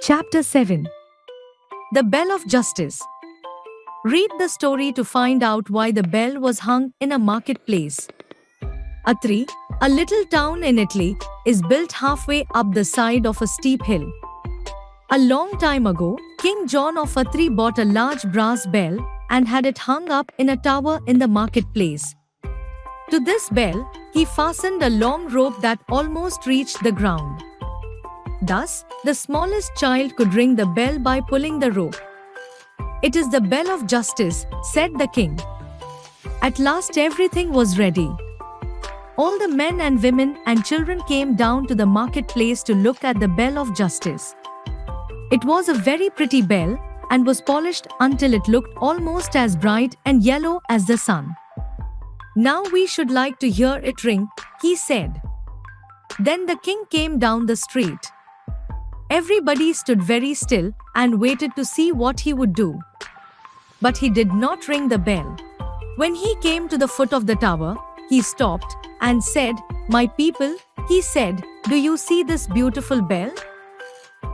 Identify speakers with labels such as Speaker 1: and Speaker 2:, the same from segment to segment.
Speaker 1: Chapter 7. The Bell of Justice. Read the story to find out why the bell was hung in a marketplace. Atri, a little town in Italy, is built halfway up the side of a steep hill. A long time ago, King John of Atri bought a large brass bell and had it hung up in a tower in the marketplace. To this bell, he fastened a long rope that almost reached the ground. Thus, the smallest child could ring the bell by pulling the rope. "It is the bell of justice," said the king. At last everything was ready. All the men and women and children came down to the marketplace to look at the bell of justice. It was a very pretty bell and was polished until it looked almost as bright and yellow as the sun. "Now we should like to hear it ring," he said. Then the king came down the street. Everybody stood very still and waited to see what he would do. But he did not ring the bell. When he came to the foot of the tower, he stopped and said, "My people," he said, "do you see this beautiful bell?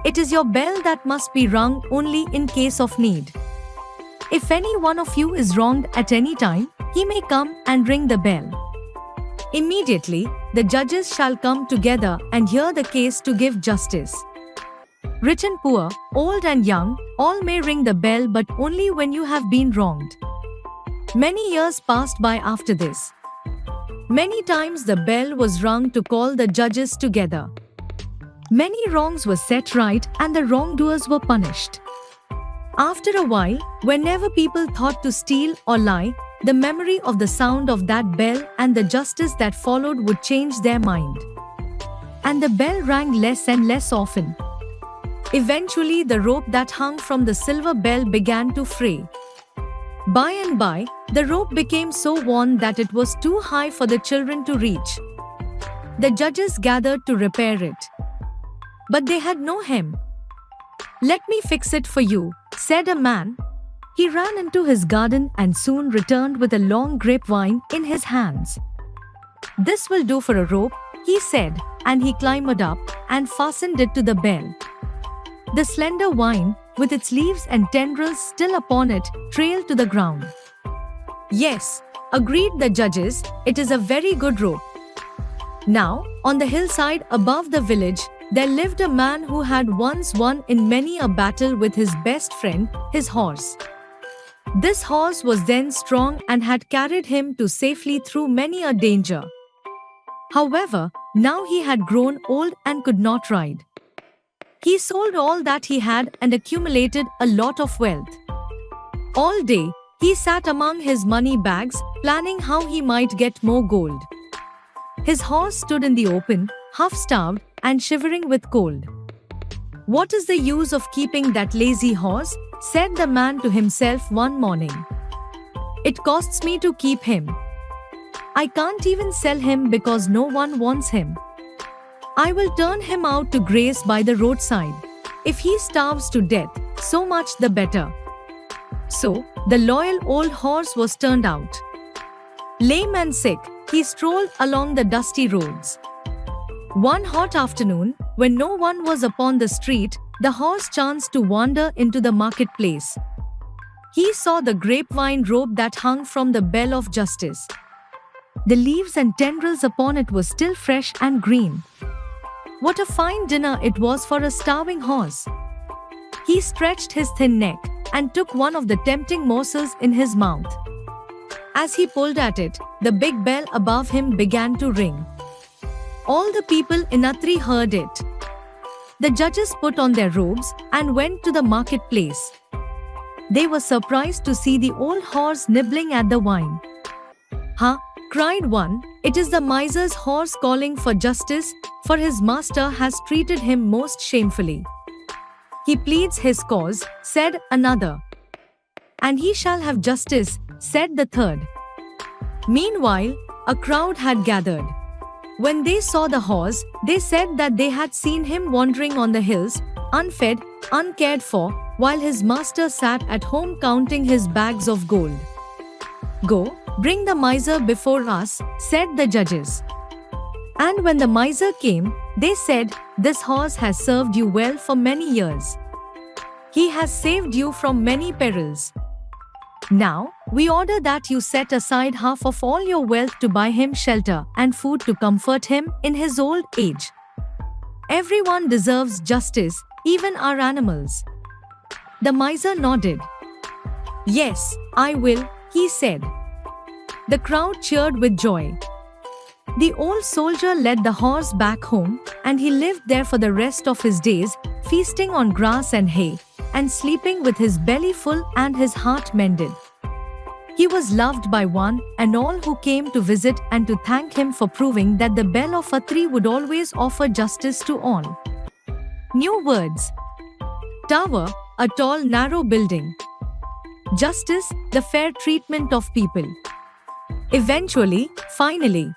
Speaker 1: It is your bell that must be rung only in case of need. If any one of you is wronged at any time, he may come and ring the bell. Immediately, the judges shall come together and hear the case to give justice. Rich and poor, old and young, all may ring the bell, but only when you have been wronged." Many years passed by after this. Many times the bell was rung to call the judges together. Many wrongs were set right and the wrongdoers were punished. After a while, whenever people thought to steal or lie, the memory of the sound of that bell and the justice that followed would change their mind. And the bell rang less and less often. Eventually, the rope that hung from the silver bell began to fray. By and by, the rope became so worn that it was too high for the children to reach. The judges gathered to repair it. But they had no hem. "Let me fix it for you," said a man. He ran into his garden and soon returned with a long grapevine in his hands. "This will do for a rope," he said, and he climbed up and fastened it to the bell. The slender vine, with its leaves and tendrils still upon it, trailed to the ground. "Yes," agreed the judges, "it is a very good rope." Now, on the hillside above the village, there lived a man who had once won in many a battle with his best friend, his horse. This horse was then strong and had carried him to safely through many a danger. However, now he had grown old and could not ride. He sold all that he had and accumulated a lot of wealth. All day, he sat among his money bags, planning how he might get more gold. His horse stood in the open, half-starved and shivering with cold. "What is the use of keeping that lazy horse?" said the man to himself one morning. "It costs me to keep him. I can't even sell him because no one wants him. I will turn him out to graze by the roadside. If he starves to death, so much the better." So, the loyal old horse was turned out. Lame and sick, he strolled along the dusty roads. One hot afternoon, when no one was upon the street, the horse chanced to wander into the marketplace. He saw the grapevine rope that hung from the bell of justice. The leaves and tendrils upon it were still fresh and green. What a fine dinner it was for a starving horse! He stretched his thin neck and took one of the tempting morsels in his mouth. As he pulled at it, the big bell above him began to ring. All the people in Atri heard it. The judges put on their robes and went to the marketplace. They were surprised to see the old horse nibbling at the wine. "Ha!" cried one, "it is the miser's horse calling for justice, for his master has treated him most shamefully." "He pleads his cause," said another. "And he shall have justice," said the third. Meanwhile, a crowd had gathered. When they saw the horse, they said that they had seen him wandering on the hills, unfed, uncared for, while his master sat at home counting his bags of gold. "Go, bring the miser before us," said the judges. And when the miser came, They said, "This horse has served you well for many years. He has saved you from many perils. Now, we order that you set aside half of all your wealth to buy him shelter and food to comfort him in his old age. Everyone deserves justice, even our animals." The miser nodded. "Yes, I will," he said. The crowd cheered with joy. The old soldier led the horse back home, and he lived there for the rest of his days, feasting on grass and hay, and sleeping with his belly full and his heart mended. He was loved by one and all who came to visit and to thank him for proving that the bell of Atri would always offer justice to all. New words. Tower, a tall narrow building. Justice, the fair treatment of people. Eventually, finally.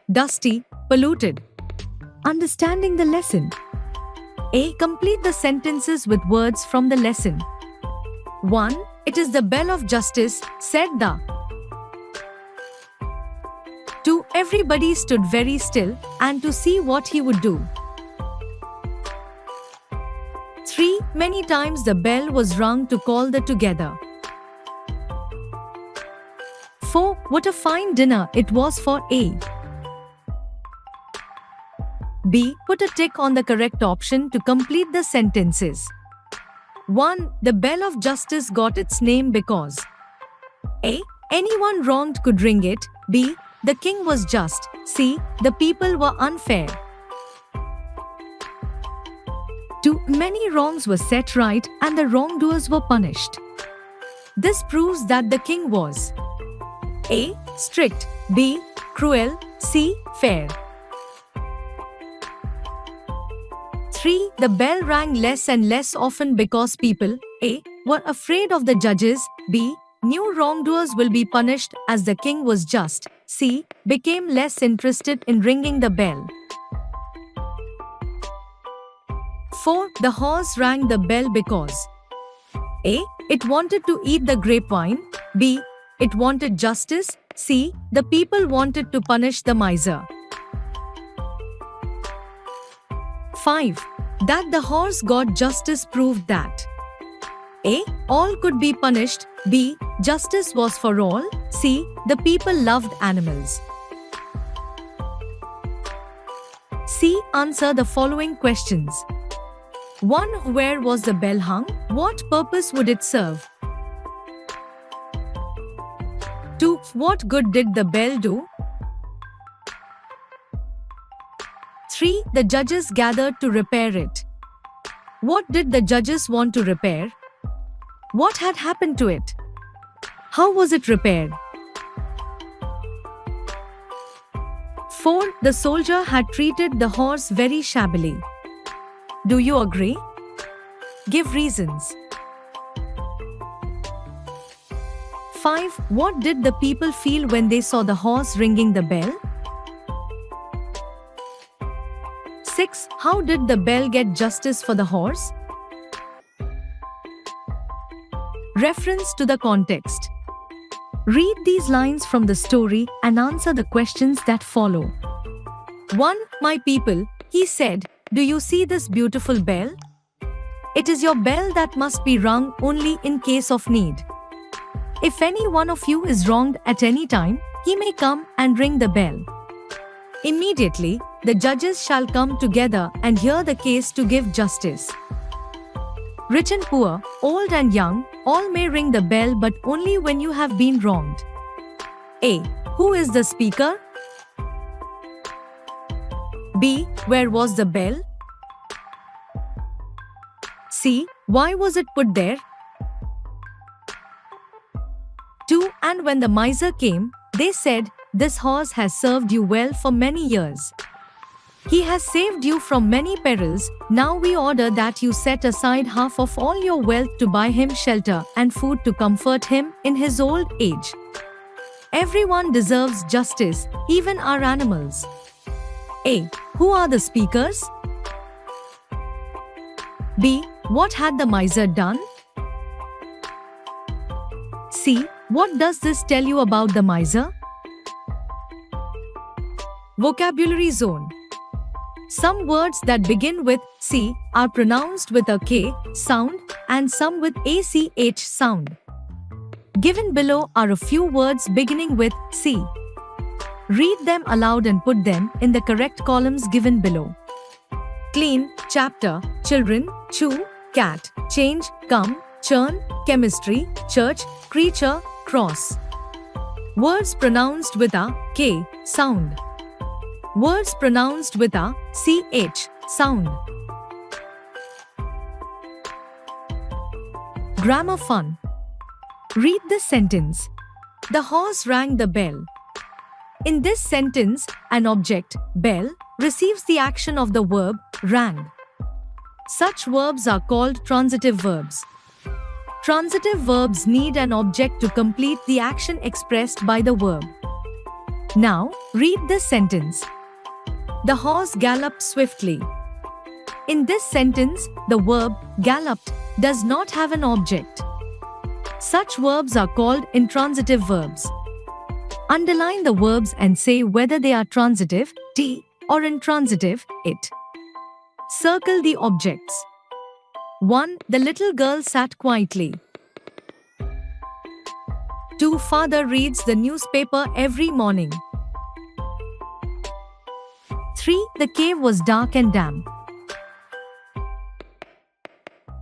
Speaker 1: Dusty, polluted. Understanding the lesson. A. Complete the sentences with words from the lesson. 1. It is the bell of justice, said the. 2. Everybody stood very still and to see what he would do. 3. Many times the bell was rung to call the together. 4. What a fine dinner it was for A. B. Put a tick on the correct option to complete the sentences. 1. The bell of justice got its name because A. Anyone wronged could ring it. B. The king was just. C. The people were unfair. 2. Many wrongs were set right and the wrongdoers were punished. This proves that the king was A. Strict. B. Cruel. C. Fair. 3. The bell rang less and less often because people A. Were afraid of the judges. B. Knew wrongdoers will be punished as the king was just. C. Became less interested in ringing the bell. 4. The horse rang the bell because A. It wanted to eat the grapevine. B. It wanted justice. C. The people wanted to punish the miser. 5. That the horse got justice proved that A. All could be punished. B. Justice was for all. C. The people loved animals. C. Answer the following questions. 1. Where was the bell hung? What purpose would it serve? 2. What good did the bell do? 3. The judges gathered to repair it. What did the judges want to repair? What had happened to it? How was it repaired? 4. The soldier had treated the horse very shabbily. Do you agree? Give reasons. 5. What did the people feel when they saw the horse ringing the bell? 6. How did the bell get justice for the horse? Reference to the context. Read these lines from the story and answer the questions that follow. 1. My people, he said, do you see this beautiful bell? It is your bell that must be rung only in case of need. If any one of you is wronged at any time, he may come and ring the bell. Immediately, the judges shall come together and hear the case to give justice. Rich and poor, old and young, all may ring the bell, but only when you have been wronged. A. Who is the speaker? B. Where was the bell? C. Why was it put there? 2. And when the miser came, they said, this horse has served you well for many years. He has saved you from many perils. Now we order that you set aside half of all your wealth to buy him shelter and food to comfort him in his old age. Everyone deserves justice, even our animals. A. Who are the speakers? B. What had the miser done? C. What does this tell you about the miser? Vocabulary zone. Some words that begin with C are pronounced with a K sound and some with ACH sound. Given below are a few words beginning with C. Read them aloud and put them in the correct columns given below. Clean, chapter, children, chew, cat, change, come, churn, chemistry, church, creature, cross. Words pronounced with a K sound. Words pronounced with a CH sound. Grammar fun. Read this sentence. The horse rang the bell. In this sentence, an object, bell, receives the action of the verb, rang. Such verbs are called transitive verbs. Transitive verbs need an object to complete the action expressed by the verb. Now, read this sentence. The horse galloped swiftly. In this sentence, the verb, galloped, does not have an object. Such verbs are called intransitive verbs. Underline the verbs and say whether they are transitive, T, or intransitive, it. Circle the objects. 1. The little girl sat quietly. 2. Father reads the newspaper every morning. 3. The cave was dark and damp.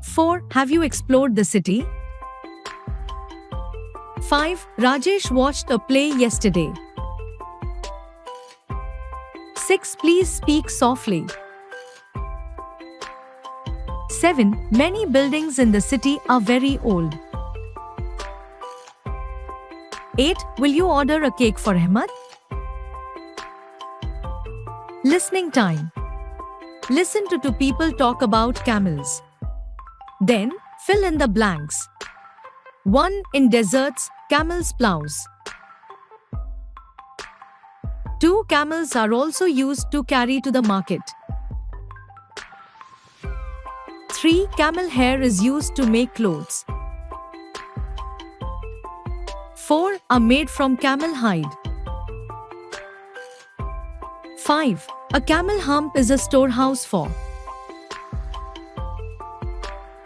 Speaker 1: 4. Have you explored the city? 5. Rajesh watched a play yesterday. 6. Please speak softly. 7. Many buildings in the city are very old. 8. Will you order a cake for Ahmed? Listening time. Listen to two people talk about camels. Then, fill in the blanks. 1. In deserts, camels plows. 2. Camels are also used to carry to the market. 3. Camel hair is used to make clothes. 4. Are made from camel hide. 5. A camel hump is a storehouse for.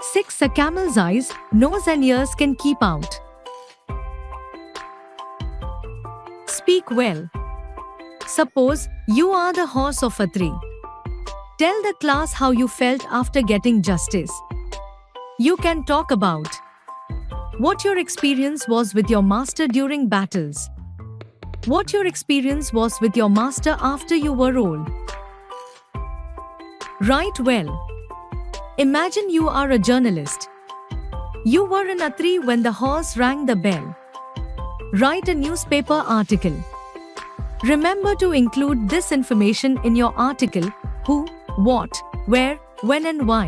Speaker 1: 6. A camel's eyes, nose and ears can keep out. Speak well. Suppose you are the horse of Atri. Tell the class how you felt after getting justice. You can talk about what your experience was with your master during battles. What your experience was with your master after you were old. Write well. Imagine you are a journalist. You were in Atri when the horse rang the bell. Write a newspaper article. Remember to include this information in your article: who, what, where, when and why.